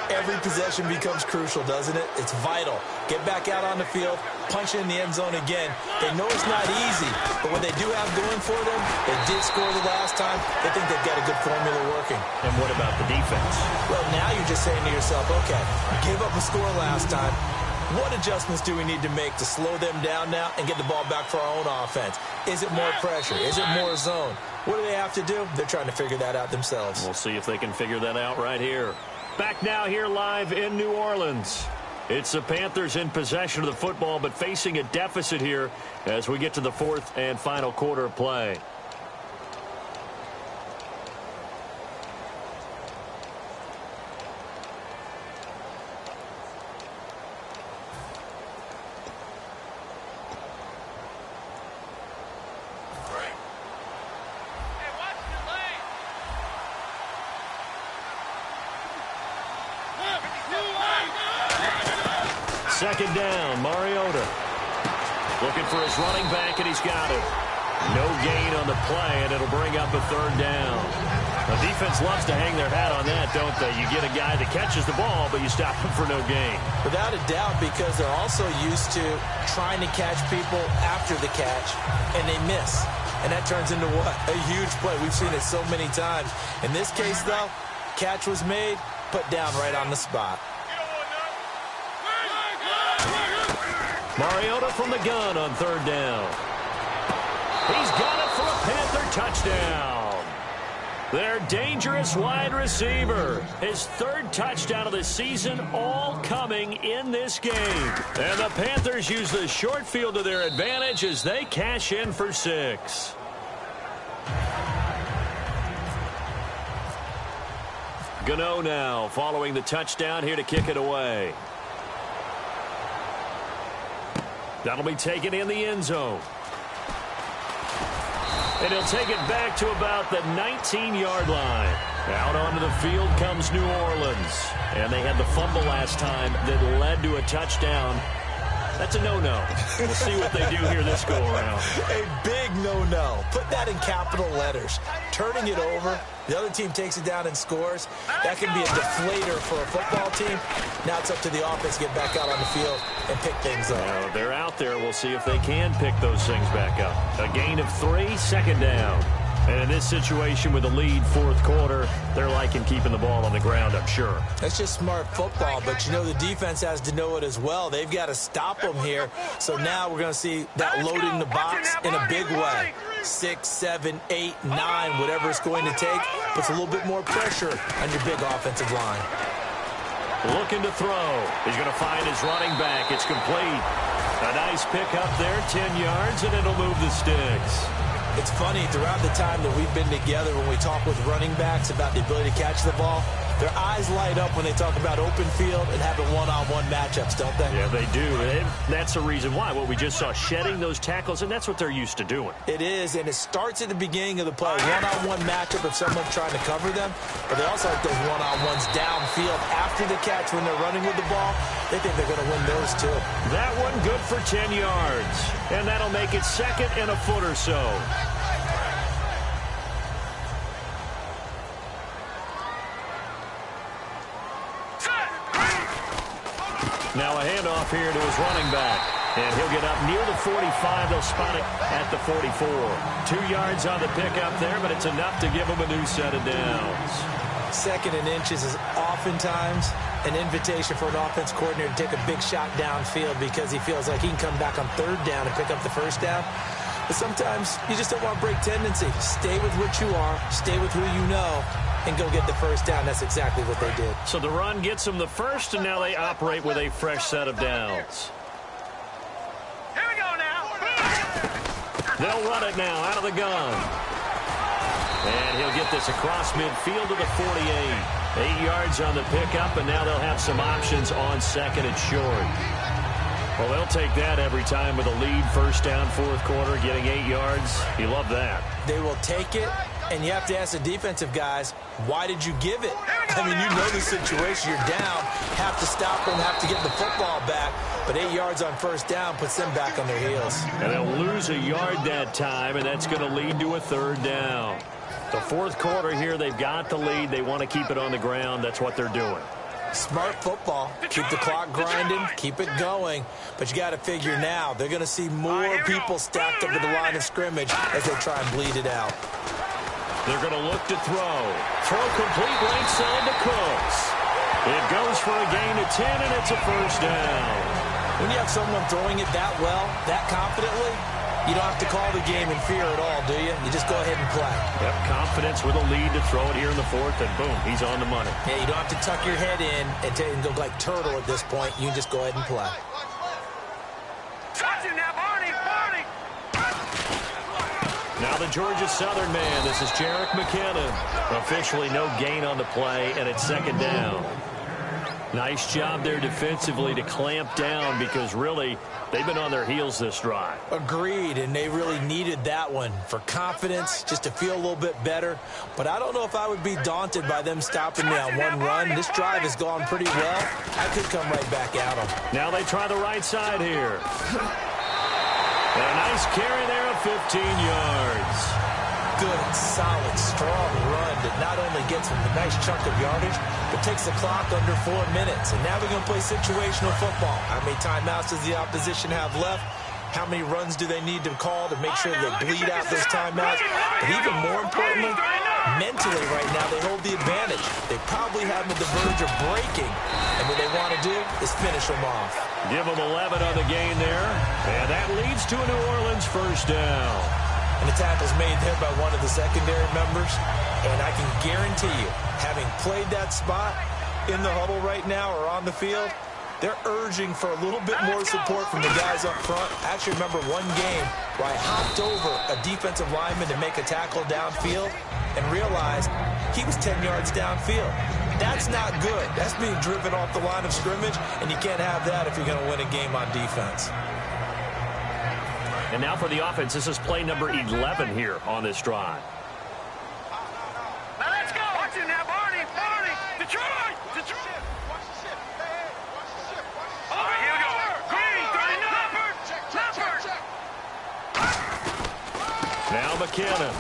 every possession becomes crucial, doesn't it? It's vital. Get back out on the field, punch in the end zone again. They know it's not easy, but what they do have going for them, they did score the last time. They think they've got a good formula working. And what about the defense? Well, now you're just saying to yourself, okay, gave up a score last time. What adjustments do we need to make to slow them down now and get the ball back for our own offense? Is it more pressure? Is it more zone? What do they have to do? They're trying to figure that out themselves. We'll see if they can figure that out right here. Back now here live in New Orleans. It's the Panthers in possession of the football, but facing a deficit here as we get to the 4th and final quarter of play. Second down, Mariota. Looking for his running back, and he's got it. No gain on the play, and it'll bring up a third down. The defense loves to hang their hat on that, don't they? You get a guy that catches the ball, but you stop him for no gain. Without a doubt, because they're also used to trying to catch people after the catch, and they miss. And that turns into what? A huge play. We've seen it so many times. In this case, though, catch was made, put down right on the spot. Mariota from the gun on third down. He's got it for a Panther touchdown. Their dangerous wide receiver. His third touchdown of the season, all coming in this game. And the Panthers use the short field to their advantage as they cash in for 6. Gano now following the touchdown here to kick it away. That'll be taken in the end zone. And he'll take it back to about the 19-yard line. Out onto the field comes New Orleans. And they had the fumble last time that led to a touchdown. That's a no-no. We'll see what they do here this go-around. A big no-no. Put that in capital letters. Turning it over, the other team takes it down and scores. That can be a deflator for a football team. Now it's up to the offense to get back out on the field and pick things up. Now they're out there. We'll see if they can pick those things back up. A gain of 3, second down. And in this situation with the lead fourth quarter, they're liking keeping the ball on the ground, I'm sure. That's just smart football, but you know the defense has to know it as well. They've got to stop them here. So now we're going to see that loading the box in a big way. 6, 7, 8, 9, whatever it's going to take, puts a little bit more pressure on your big offensive line. Looking to throw. He's going to find his running back. It's complete. A nice pick up there, 10 yards, and it'll move the sticks. It's funny, throughout the time that we've been together, when we talk with running backs about the ability to catch the ball, their eyes light up when they talk about open field and having one-on-one matchups, don't they? Yeah, they do. And that's the reason why. What we just saw, shedding those tackles, and that's what they're used to doing. It is, and it starts at the beginning of the play. One-on-one matchup if someone's trying to cover them, but they also like those one-on-ones downfield after the catch when they're running with the ball. They think they're going to win those, too. That one good for 10 yards, and that'll make it second and a foot or so. Now a handoff here to his running back. And he'll get up near the 45. They'll spot it at the 44. 2 yards on the pickup there, but it's enough to give him a new set of downs. Second and inches is oftentimes an invitation for an offense coordinator to take a big shot downfield because he feels like he can come back on third down and pick up the first down. But sometimes you just don't want to break tendency. Stay with what you are. Stay with who you know. And go get the first down. That's exactly what they did. So the run gets them the first, and now they operate with a fresh set of downs. Here we go now. They'll run it now out of the gun. And he'll get this across midfield to the 48. 8 yards on the pickup, and now they'll have some options on second and short. Well, they'll take that every time with a lead, first down, fourth quarter, getting 8 yards. You love that. They will take it. And you have to ask the defensive guys, why did you give it? I mean, you know the situation. You're down, have to stop them, have to get the football back. But 8 yards on first down puts them back on their heels. And they'll lose a yard that time, and that's going to lead to a third down. The fourth quarter here, they've got the lead. They want to keep it on the ground. That's what they're doing. Smart football. Keep the clock grinding. Keep it going. But you got to figure now, they're going to see more people stacked up to the line of scrimmage as they try and bleed it out. They're going to look to throw. Throw complete right side to Cooks. It goes for a gain of 10, and it's a first down. When you have someone throwing it that well, that confidently, you don't have to call the game in fear at all, do you? You just go ahead and play. Yep, confidence with a lead to throw it here in the fourth, and boom, he's on the money. Yeah, you don't have to tuck your head in and go like turtle at this point. You can just go ahead and play. Watch him now, Barney, Barney. Now the Georgia Southern man, this is Jerick McKinnon. Officially no gain on the play, and it's second down. Nice job there defensively to clamp down because really they've been on their heels this drive. Agreed, and they really needed that one for confidence, just to feel a little bit better. But I don't know if I would be daunted by them stopping me on one run. This drive has gone pretty well. I could come right back at them. Now they try the right side here. A nice carry there of 15 yards. Good, solid, strong run that not only gets them a nice chunk of yardage, but takes the clock under 4 minutes. And now we're going to play situational football. How many timeouts does the opposition have left? How many runs do they need to call to make sure they bleed out those timeouts? But even more importantly, mentally right now, they hold the advantage. They probably have them at the verge of breaking. And what they want to do is finish them off. Give them 11 on the gain there. And that leads to a New Orleans first down. And the tackle's made there by one of the secondary members. And I can guarantee you, having played that spot in the huddle right now or on the field, they're urging for a little bit more support from the guys up front. I actually remember one game where I hopped over a defensive lineman to make a tackle downfield and realized he was 10 yards downfield. That's not good. That's being driven off the line of scrimmage, and you can't have that if you're going to win a game on defense. And now for the offense, this is play number 11 here on this drive. Now let's go. Watch it now, Barney. Detroit. Watch the ship. Hey, watch the ship. All right, here we go. Green, 39. Check. Now McKinnon.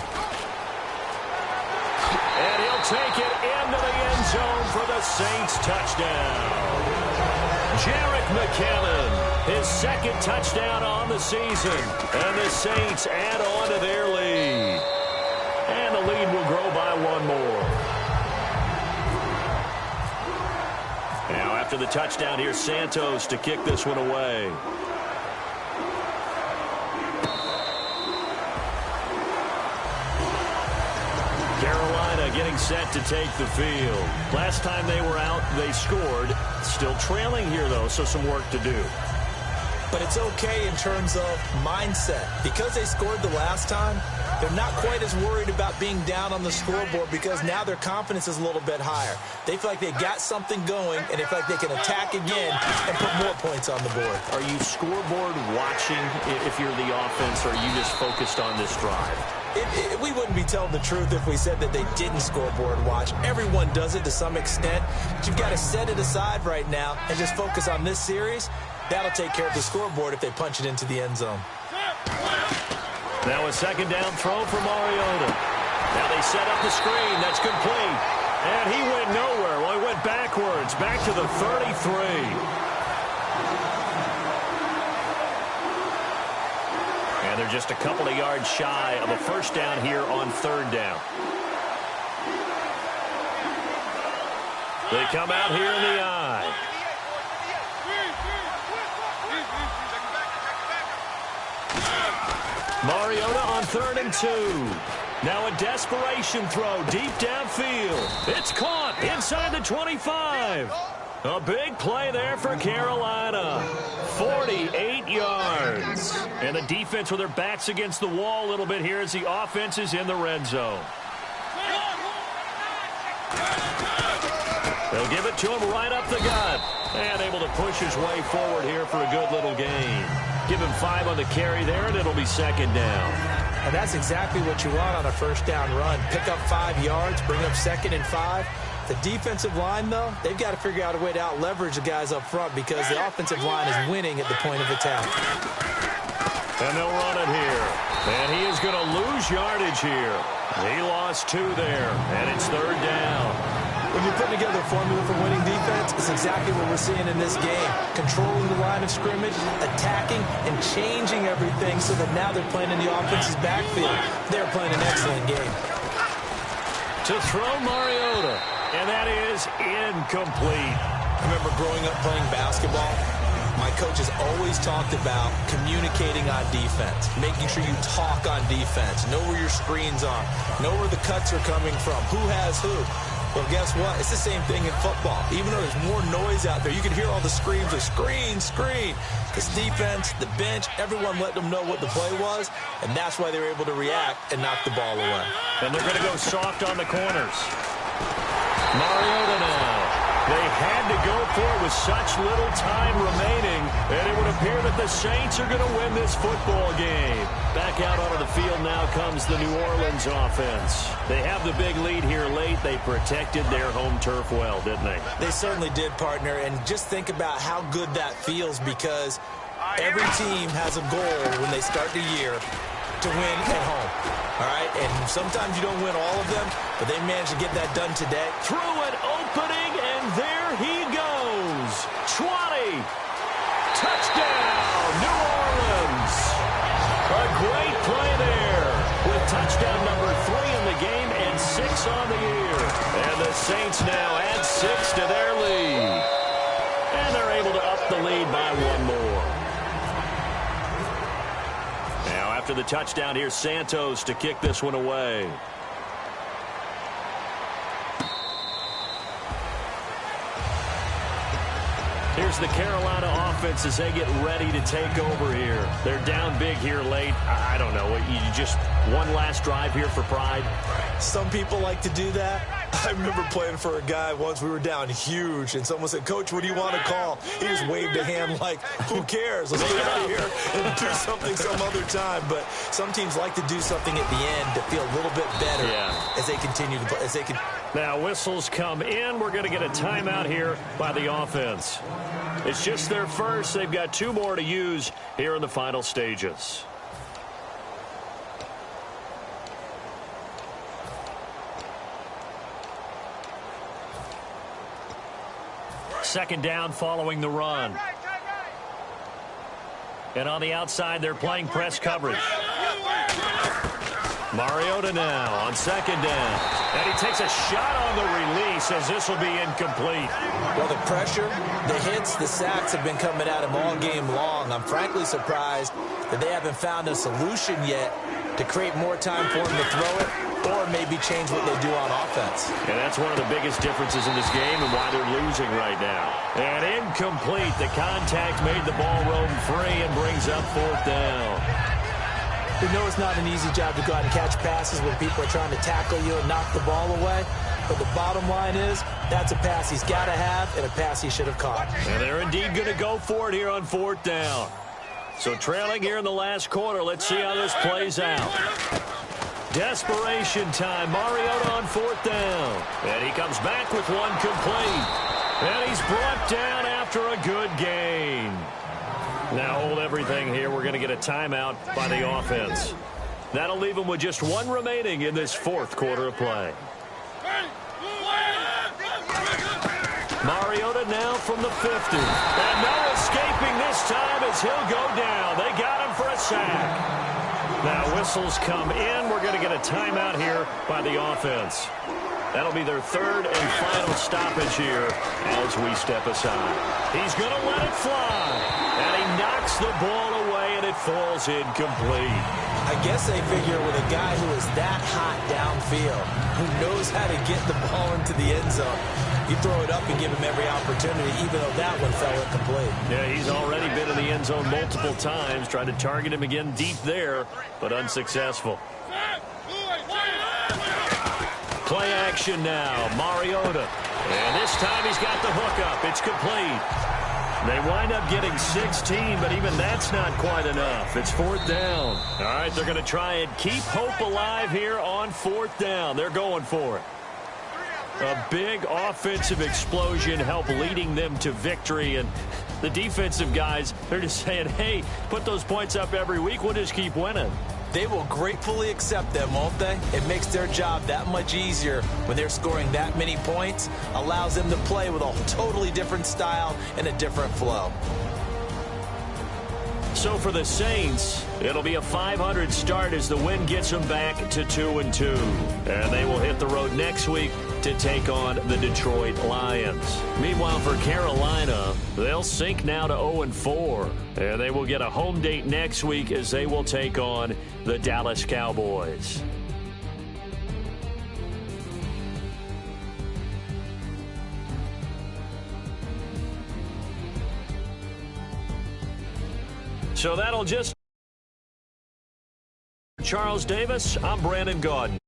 And he'll take it into the end zone for the Saints touchdown. Jerick McKinnon, his second touchdown on the season. And the Saints add on to their lead. And the lead will grow by one more. Now after the touchdown, here's Santos to kick this one away. Carolina getting set to take the field. Last time they were out, they scored. Still trailing here, though, so some work to do. But it's okay in terms of mindset. Because they scored the last time, they're not quite as worried about being down on the scoreboard because now their confidence is a little bit higher. They feel like they got something going, and they feel like they can attack again and put more points on the board. Are you scoreboard watching if you're the offense, or are you just focused on this drive? We wouldn't be telling the truth if we said that they didn't scoreboard watch. Everyone does it to some extent. But you've got to set it aside right now and just focus on this series. That'll take care of the scoreboard if they punch it into the end zone. Now a second down throw for Mariota. Now they set up the screen. That's complete. And he went nowhere. Well, he went backwards, back to the 33. And they're just a couple of yards shy of a first down here on third down. They come out here in the eye. Mariota on 3rd and 2. Now a desperation throw deep downfield. It's caught inside the 25. A big play there for Carolina. 48 yards. And the defense with their backs against the wall a little bit here as the offense is in the red zone. They'll give it to him right up the gut. And able to push his way forward here for a good little gain. Give him 5 on the carry there, and it'll be second down. And that's exactly what you want on a first down run. Pick up 5 yards, bring up 2nd and 5. The defensive line, though, they've got to figure out a way to out-leverage the guys up front because the offensive line is winning at the point of attack. And they'll run it here. And he is going to lose yardage here. He lost 2 there, and it's third down. When you're putting together a formula for winning defense, it's exactly what we're seeing in this game. Controlling the line of scrimmage, attacking, and changing everything so that now they're playing in the offense's backfield. They're playing an excellent game. To throw Mariota, and that is incomplete. I remember growing up playing basketball. My coaches always talked about communicating on defense, making sure you talk on defense, know where your screens are, know where the cuts are coming from, who has who. Well, guess what? It's the same thing in football. Even though there's more noise out there, you can hear all the screams of screen, screen. This defense, the bench, everyone let them know what the play was, and that's why they were able to react and knock the ball away. And they're going to go soft on the corners. Mariota now. They had to go for it with such little time remaining, and it would appear that the Saints are going to win this football game. Back out onto the field now comes the New Orleans offense. They have the big lead here late. They protected their home turf well, didn't they? They certainly did, partner, and just think about how good that feels because Every team has a goal when they start the year to win at home. All right? And sometimes you don't win all of them, but they managed to get that done today. Through an opening, and there he goes. 20. Touchdown, New Orleans. A great play there with touchdown number 3 in the game and 6 on the year. And the Saints now add 6 to their lead. And they're able to up the lead by 1 more. Now after the touchdown, here's Santos to kick this one away. Here's the Carolina offense as they get ready to take over here. They're down big here late. I don't know. You just one last drive here for pride? Some people like to do that. I remember playing for a guy once. We were down huge, and someone said, "Coach, what do you want to call?" He just waved a hand like, who cares? Let's get out of here and do something some other time. But some teams like to do something at the end to feel a little bit better as they continue to play. Now whistles come in. We're going to get a timeout here by the offense. It's just their first. They've got 2 more to use here in the final stages. Second down following the run. And on the outside, they're playing press coverage. Mariota now on second down. And he takes a shot on the release as this will be incomplete. Well, the pressure, the hits, the sacks have been coming at him all game long. I'm frankly surprised that they haven't found a solution yet to create more time for him to throw it or maybe change what they do on offense. And that's one of the biggest differences in this game and why they're losing right now. And incomplete. The contact made the ball roam free and brings up 4th down. We know it's not an easy job to go out and catch passes when people are trying to tackle you and knock the ball away. But the bottom line is that's a pass he's got to have and a pass he should have caught. And they're indeed going to go for it here on 4th down. So trailing here in the last quarter. Let's see how this plays out. Desperation time. Mariota on 4th down. And he comes back with one complete. And he's brought down after a good gain. Now hold everything here. We're going to get a timeout by the offense. That'll leave them with just 1 remaining in this 4th quarter of play. Mariota now from the 50. And no escaping this time as he'll go down. They got him for a sack. Now whistles come in. We're going to get a timeout here by the offense. That'll be their 3rd and final stoppage here as we step aside. He's going to let it fly. And he knocks the ball away, and it falls incomplete. I guess they figure with a guy who is that hot downfield, who knows how to get the ball into the end zone, you throw it up and give him every opportunity, even though that one fell incomplete. Yeah, he's already been in the end zone multiple times, trying to target him again deep there, but unsuccessful. Play action now, Mariota. And this time he's got the hook up. It's complete. They wind up getting 16, but even that's not quite enough. It's 4th down. All right, they're going to try and keep hope alive here on 4th down. They're going for it. A big offensive explosion helped leading them to victory, and the defensive guys, they're just saying, hey, put those points up every week. We'll just keep winning. They will gratefully accept them, won't they? It makes their job that much easier when they're scoring that many points. Allows them to play with a totally different style and a different flow. So for the Saints, it'll be a .500 start as the win gets them back to 2-2. And they will hit the road next week to take on the Detroit Lions. Meanwhile, for Carolina, they'll sink now to 0-4. And they will get a home date next week as they will take on the Dallas Cowboys. So that'll just... Charles Davis, I'm Brandon Gaudin.